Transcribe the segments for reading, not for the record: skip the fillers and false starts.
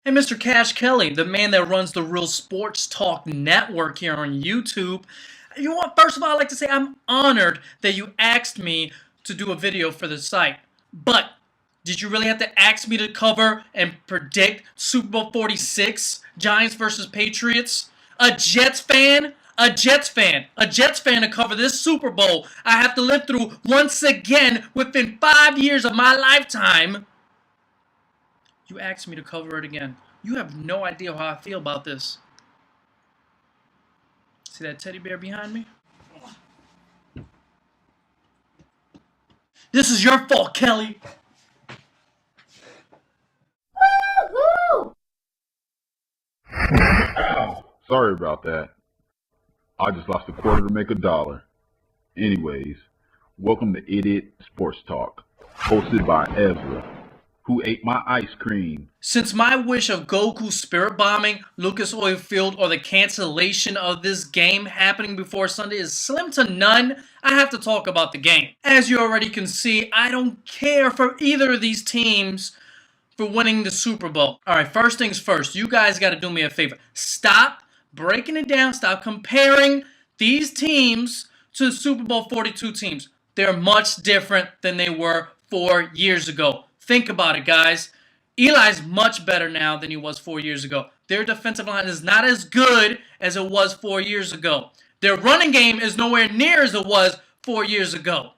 Hey, Mr. Cash Kelly, the man that runs the Real Sports Talk Network here on YouTube. You know what? First of all, I'd like to say I'm honored that you asked me to do a video for the site. But did you really have to ask me to cover and predict Super Bowl 46, Giants versus Patriots? A Jets fan? A Jets fan. A Jets fan to cover this Super Bowl I have to live through once again within 5 years of my lifetime. You asked me to cover it again. You have no idea how I feel about this. See that teddy bear behind me? This is your fault, Kelly. Sorry about that. I just lost a quarter to make a dollar. Anyways, welcome to Idiot Sports Talk, hosted by Ezra, who ate my ice cream. Since my wish of Goku spirit bombing Lucas Oil Field or the cancellation of this game happening before Sunday is slim to none, I have to talk about the game. As you already can see, I don't care for either of these teams for winning the Super Bowl. Alright, first things first, you guys got to do me a favor. Stop breaking it down. Stop comparing these teams to the Super Bowl 42 teams. They're much different than they were 4 years ago. Think about it, guys. Eli's much better now than he was 4 years ago. Their defensive line is not as good as it was 4 years ago. Their running game is nowhere near as it was 4 years ago.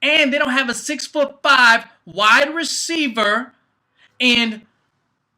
And they don't have a 6'5" wide receiver and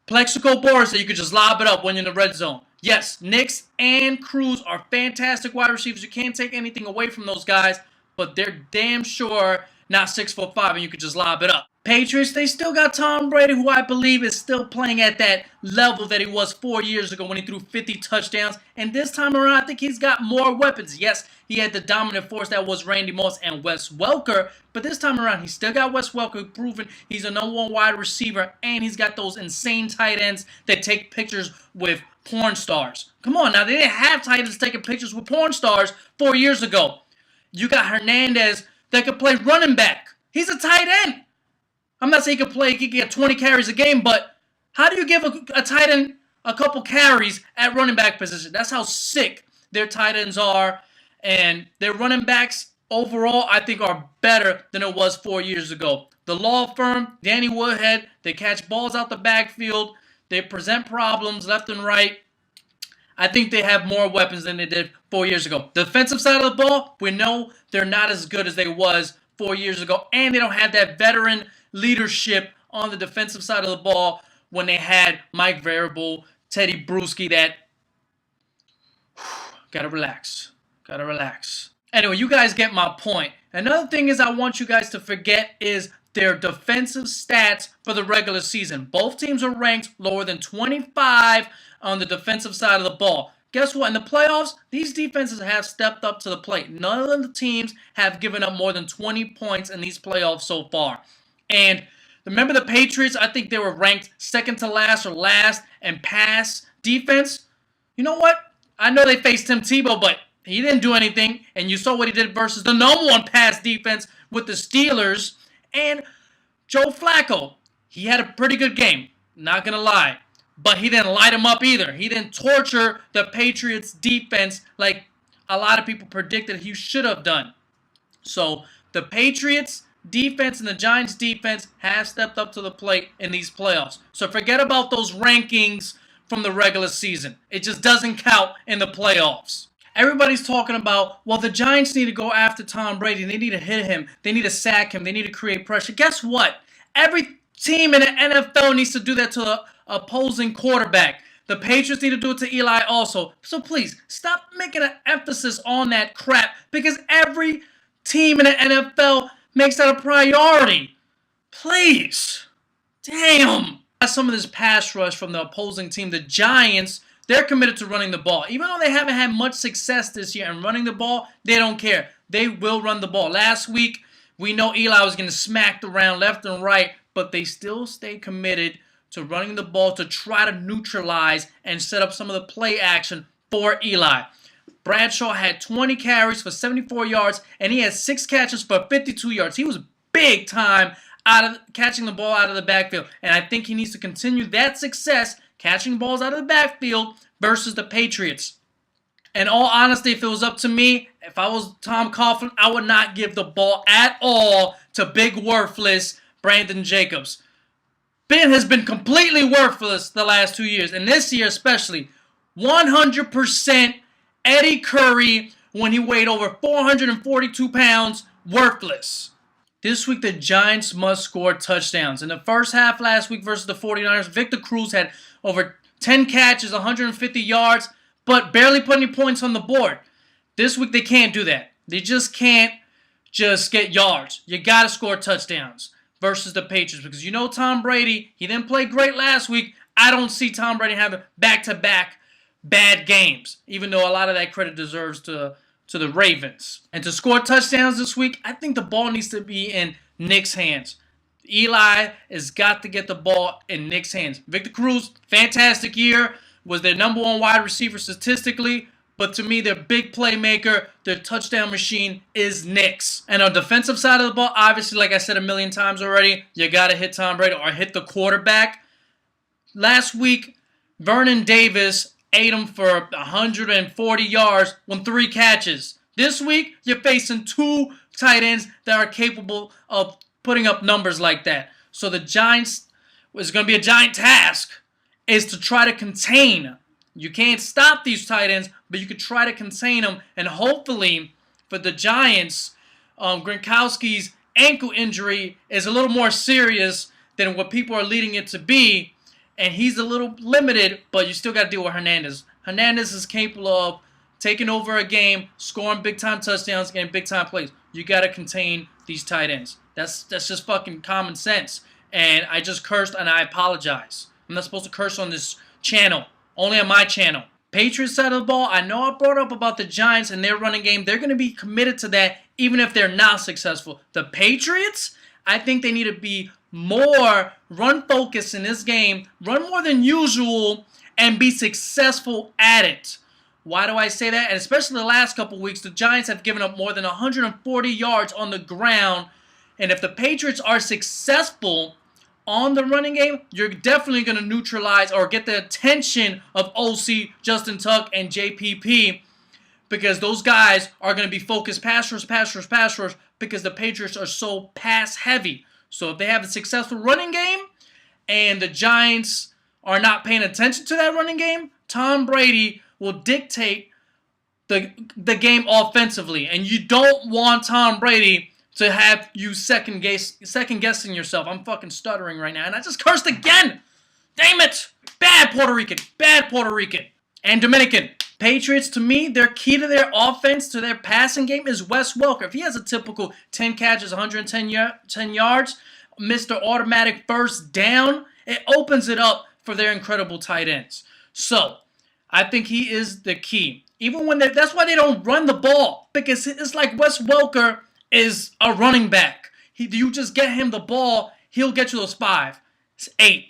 Plexico Boris that you could just lob it up when you're in the red zone. Yes, Nix and Cruz are fantastic wide receivers. You can't take anything away from those guys, but they're damn sure not 6'5" and you could just lob it up. Patriots, they still got Tom Brady, who I believe is still playing at that level that he was 4 years ago when he threw 50 touchdowns. And this time around, I think he's got more weapons. Yes, he had the dominant force that was Randy Moss and Wes Welker, but this time around, he's still got Wes Welker proven he's a #1 wide receiver, and he's got those insane tight ends that take pictures with porn stars. Come on, now, they didn't have tight ends taking pictures with porn stars 4 years ago. You got Hernandez that could play running back. He's a tight end. I'm not saying he could get 20 carries a game, but how do you give a tight end a couple carries at running back position? That's how sick their tight ends are. And their running backs overall, I think, are better than it was 4 years ago. The law firm, Danny Woodhead, they catch balls out the backfield. They present problems left and right. I think they have more weapons than they did 4 years ago. The defensive side of the ball, we know they're not as good as they was 4 years ago. And they don't have that veteran leadership on the defensive side of the ball when they had Mike Variable, Teddy Bruschi. That gotta relax. Gotta relax. Anyway, you guys get my point. Another thing is I want you guys to forget is their defensive stats for the regular season. Both teams are ranked lower than 25 on the defensive side of the ball. Guess what? In the playoffs, these defenses have stepped up to the plate. None of the teams have given up more than 20 points in these playoffs so far. And remember the Patriots? I think they were ranked second to last or last in pass defense. You know what? I know they faced Tim Tebow, but he didn't do anything. And you saw what he did versus the #1 pass defense with the Steelers. And Joe Flacco, he had a pretty good game. Not going to lie. But he didn't light him up either. He didn't torture the Patriots defense like a lot of people predicted he should have done. So the Patriots defense and the Giants defense have stepped up to the plate in these playoffs. So forget about those rankings from the regular season. It just doesn't count in the playoffs. Everybody's talking about, well, the Giants need to go after Tom Brady. They need to hit him. They need to sack him. They need to create pressure. Guess what? Every team in the NFL needs to do that to the opposing quarterback. The Patriots need to do it to Eli also. So please, stop making an emphasis on that crap because every team in the NFL makes that a priority. Please. Damn. Some of this pass rush from the opposing team, the Giants, they're committed to running the ball. Even though they haven't had much success this year in running the ball, they don't care. They will run the ball. Last week, we know Eli was getting smacked around left and right, but they still stay committed to running the ball to try to neutralize and set up some of the play action for Eli. Bradshaw had 20 carries for 74 yards, and he had 6 catches for 52 yards. He was big time out of catching the ball out of the backfield, and I think he needs to continue that success catching balls out of the backfield versus the Patriots. In all honesty, if it was up to me, if I was Tom Coughlin, I would not give the ball at all to big worthless Brandon Jacobs. Ben has been completely worthless the last 2 years, and this year especially. 100% Eddie Curry when he weighed over 442 pounds, worthless. This week, the Giants must score touchdowns. In the first half last week versus the 49ers, Victor Cruz had over 10 catches, 150 yards, but barely put any points on the board. This week, they can't do that. They just can't just get yards. You got to score touchdowns versus the Patriots because you know Tom Brady, he didn't play great last week. I don't see Tom Brady having back-to-back bad games, even though a lot of that credit deserves to the Ravens. And to score touchdowns this week, I think the ball needs to be in Nick's hands. Eli has got to get the ball in Nick's hands. Victor Cruz, fantastic year, was their number one wide receiver statistically, but to me, their big playmaker, their touchdown machine is Nick's. And on the defensive side of the ball, obviously, like I said a million times already, you got to hit Tom Brady or hit the quarterback. Last week, Vernon Davis ate him for 140 yards on 3 catches. This week, you're facing 2 tight ends that are capable of putting up numbers like that. So the Giants, is going to be a giant task, is to try to contain. You can't stop these tight ends, but you can try to contain them. And hopefully, for the Giants, Gronkowski's ankle injury is a little more serious than what people are leading it to be. And he's a little limited, but you still got to deal with Hernandez. Hernandez is capable of taking over a game, scoring big-time touchdowns, getting big-time plays. You got to contain these tight ends. That's just fucking common sense. And I just cursed, and I apologize. I'm not supposed to curse on this channel. Only on my channel. Patriots side of the ball, I know I brought up about the Giants and their running game. They're going to be committed to that even if they're not successful. The Patriots, I think they need to be more run-focused in this game, run more than usual, and be successful at it. Why do I say that? And especially the last couple weeks, the Giants have given up more than 140 yards on the ground. And if the Patriots are successful on the running game, you're definitely going to neutralize or get the attention of OC, Justin Tuck, and JPP because those guys are going to be focused pass rush because the Patriots are so pass-heavy. So if they have a successful running game and the Giants are not paying attention to that running game, Tom Brady will dictate the game offensively. And you don't want Tom Brady to have you second guessing yourself. I'm fucking stuttering right now. And I just cursed again. Damn it. Bad Puerto Rican. And Dominican. Patriots, to me, their key to their offense, to their passing game is Wes Welker. If he has a typical 10 catches, 110 yards, Mr. Automatic first down, it opens it up for their incredible tight ends. So, I think he is the key. Even when that's why they don't run the ball. Because it's like Wes Welker is a running back. You just get him the ball, he'll get you those 5, 8,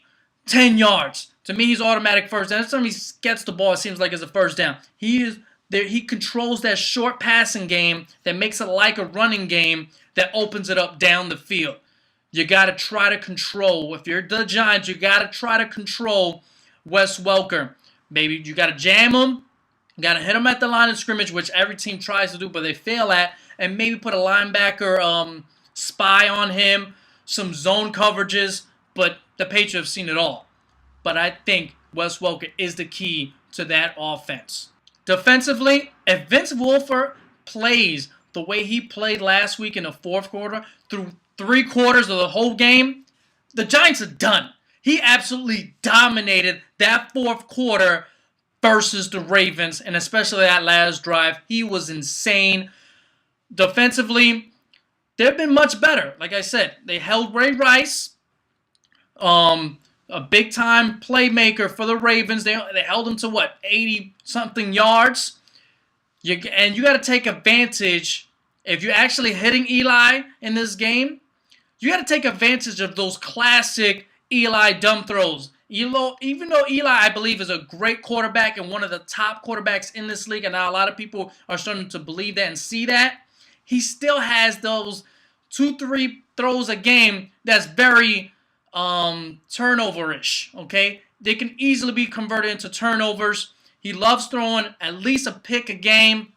10 yards. To me, he's automatic first down. Every time he gets the ball, it seems like it's a first down. He controls that short passing game that makes it like a running game that opens it up down the field. You got to try to control. If you're the Giants, you got to try to control Wes Welker. Maybe you got to jam him. You got to hit him at the line of scrimmage, which every team tries to do, but they fail at. And maybe put a linebacker spy on him, some zone coverages, but the Patriots have seen it all. But I think Wes Welker is the key to that offense. Defensively, if Vince Wilfork plays the way he played last week in the fourth quarter, through 3 quarters of the whole game, the Giants are done. He absolutely dominated that fourth quarter versus the Ravens, and especially that last drive. He was insane. Defensively, they've been much better. Like I said, they held Ray Rice, a big-time playmaker for the Ravens. They held him to, 80-something yards? And you got to take advantage. If you're actually hitting Eli in this game, you got to take advantage of those classic Eli dumb throws. Even though Eli, I believe, is a great quarterback and one of the top quarterbacks in this league, and now a lot of people are starting to believe that and see that, he still has those 2-3 throws a game that's very turnover-ish, okay? they can easily be converted into turnovers. He loves throwing at least a pick a game.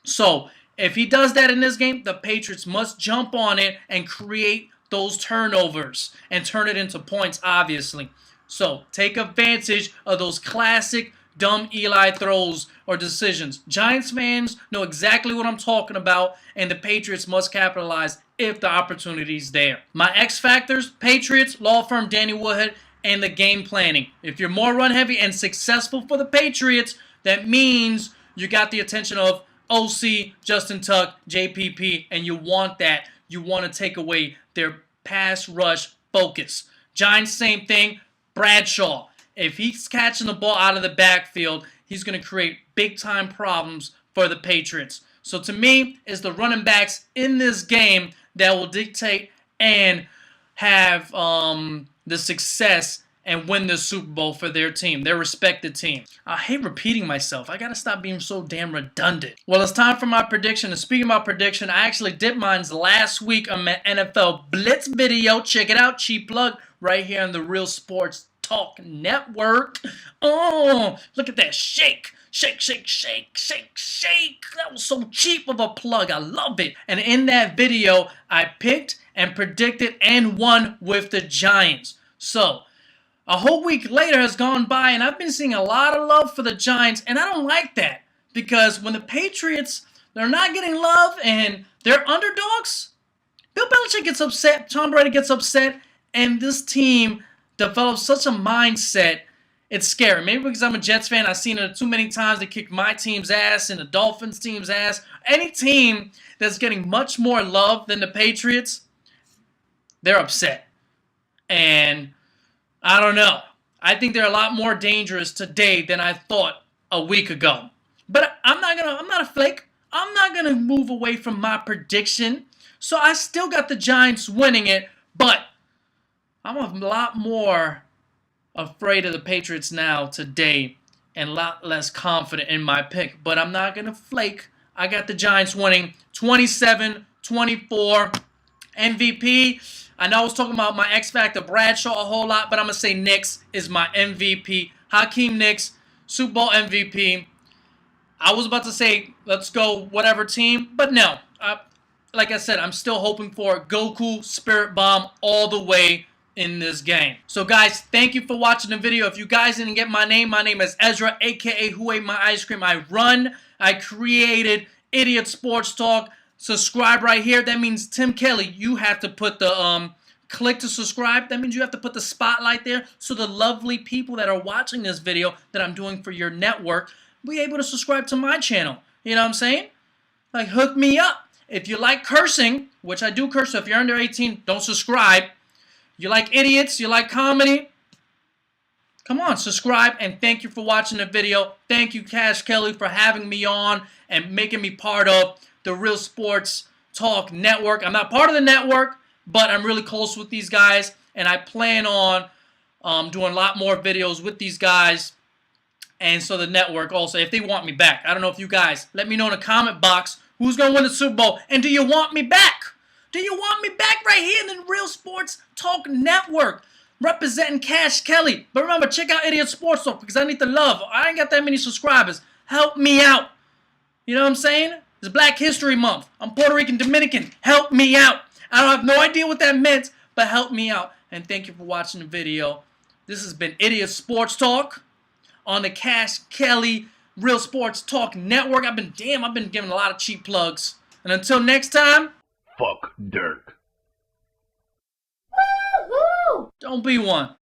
So if he does that in this game, the Patriots must jump on it and create those turnovers and turn it into points, obviously. So take advantage of those classic dumb Eli throws or decisions. Giants fans know exactly what I'm talking about, and the Patriots must capitalize if the opportunity's there. My X factors: Patriots, law firm Danny Woodhead, and the game planning. If you're more run heavy and successful for the Patriots, that means you got the attention of OC, Justin Tuck, JPP, and you want that. You want to take away their pass rush focus. Giants, same thing. Bradshaw, if he's catching the ball out of the backfield, he's going to create big-time problems for the Patriots. So to me, it's the running backs in this game that will dictate and have the success and win the Super Bowl for their team, their respected team. I hate repeating myself. I got to stop being so damn redundant. Well, it's time for my prediction. And speaking about prediction, I actually did mine last week on my NFL Blitz video. Check it out. Cheap plug right here on the Real Sports Talk Network. Oh, look at that shake. Shake, shake, shake, shake, shake. That was so cheap of a plug. I love it. And in that video, I picked and predicted and won with the Giants. So a whole week later has gone by, and I've been seeing a lot of love for the Giants, and I don't like that. Because when the Patriots, they're not getting love and they're underdogs, Bill Belichick gets upset, Tom Brady gets upset, and this team develops such a mindset, it's scary. Maybe because I'm a Jets fan, I've seen it too many times. They kick my team's ass and the Dolphins team's ass. Any team that's getting much more love than the Patriots, they're upset. And I don't know. I think they're a lot more dangerous today than I thought a week ago. But I'm not a flake. I'm not gonna move away from my prediction. So I still got the Giants winning it, but I'm a lot more afraid of the Patriots now today and a lot less confident in my pick. But I'm not gonna flake. I got the Giants winning 27-24. MVP. I know I was talking about my X Factor Bradshaw a whole lot, but I'm going to say Nicks is my MVP. Hakeem Nicks, Super Bowl MVP. I was about to say, let's go whatever team, but no. Like I said, I'm still hoping for Goku Spirit Bomb all the way in this game. So guys, thank you for watching the video. If you guys didn't get my name is Ezra, a.k.a. Who Ate My Ice Cream. I created Idiot Sports Talk. Subscribe right here. That means Tim Kelly, you have to put the click to subscribe. That means you have to put the spotlight there so the lovely people that are watching this video that I'm doing for your network be able to subscribe to my channel. You know what I'm saying? Like, hook me up. If you like cursing, which I do curse, so if you're under 18, don't subscribe. You like idiots, you like comedy, come on, subscribe, and thank you for watching the video. Thank you, Cash Kelly, for having me on and making me part of the Real Sports Talk Network. I'm not part of the network, but I'm really close with these guys, and I plan on doing a lot more videos with these guys, and so the network also, if they want me back. I don't know if you guys, let me know in the comment box who's going to win the Super Bowl, and do you want me back? Do you want me back right here in the Real Sports Talk Network, representing Cash Kelly? But remember, check out Idiot Sports Talk, because I need the love. I ain't got that many subscribers. Help me out. You know what I'm saying? It's Black History Month. I'm Puerto Rican Dominican. Help me out. I don't have no idea what that meant, but help me out. And thank you for watching the video. This has been Idiot Sports Talk on the Cash Kelly Real Sports Talk Network. I've been giving a lot of cheap plugs. And until next time, Fuck Dirk. don't be one.